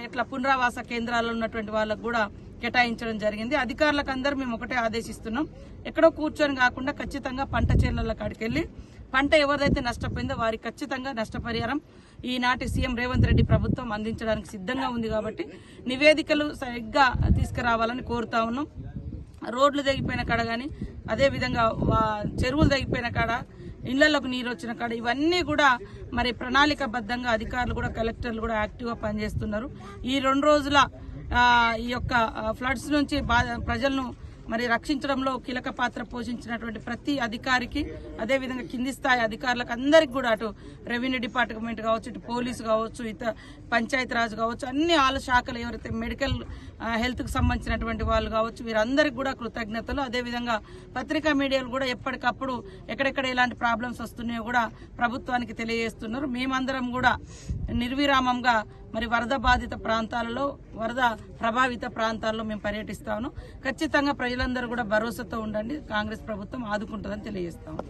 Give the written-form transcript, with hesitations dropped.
ఇట్లా పునరావాస కేంద్రాల్లో ఉన్నటువంటి వాళ్ళకు కూడా కేటాయించడం జరిగింది. అధికారులకు అందరూ మేము ఒకటే ఆదేశిస్తున్నాం, ఎక్కడో కూర్చొని కాకుండా ఖచ్చితంగా పంట చేనుల కాడికి వెళ్లి పంట ఎవరిదైతే నష్టపోయిందో వారికి ఖచ్చితంగా నష్టపరిహారం ఈనాటి సీఎం రేవంత్ రెడ్డి ప్రభుత్వం అందించడానికి సిద్ధంగా ఉంది. కాబట్టి నివేదికలు సరిగ్గా తీసుకురావాలని కోరుతా ఉన్నాం. రోడ్లు తెగిపోయిన కాడ కానీ, అదేవిధంగా చెరువులు తెగిపోయిన కాడ, ఇళ్లలోకి నీరు వచ్చిన కాడ, ఇవన్నీ కూడా మరి ప్రణాళికాబద్ధంగా అధికారులు కూడా కలెక్టర్లు కూడా యాక్టివ్గా పనిచేస్తున్నారు. ఈ 2 రోజుల ఈ యొక్క ఫ్లడ్స్ నుంచి ప్రజలను మరి రక్షించడంలో కీలక పాత్ర పోషించినటువంటి ప్రతి అధికారికి, అదేవిధంగా కింది స్థాయి అధికారులకు అందరికి కూడా, అటు రెవెన్యూ డిపార్ట్మెంట్ కావచ్చు, ఇటు పోలీసు కావచ్చు, ఇతర పంచాయతీరాజ్ కావచ్చు, అన్ని ఆల్ శాఖలు ఎవరైతే మెడికల్ హెల్త్కి సంబంధించినటువంటి వాళ్ళు కావచ్చు, వీరందరికీ కూడా కృతజ్ఞతలు. అదేవిధంగా పత్రికా మీడియాలు కూడా ఎప్పటికప్పుడు ఎక్కడెక్కడ ఎలాంటి ప్రాబ్లమ్స్ వస్తున్నాయో కూడా ప్రభుత్వానికి తెలియజేస్తున్నారు. మేమందరం కూడా నిర్విరామంగా మరి వరద బాధిత ప్రాంతాలలో, వరద ప్రభావిత ప్రాంతాల్లో మేము పర్యటిస్తాము. ఖచ్చితంగా ప్రజలందరూ కూడా భరోసాతో ఉండండి, కాంగ్రెస్ ప్రభుత్వం ఆదుకుంటుందని తెలియజేస్తాము.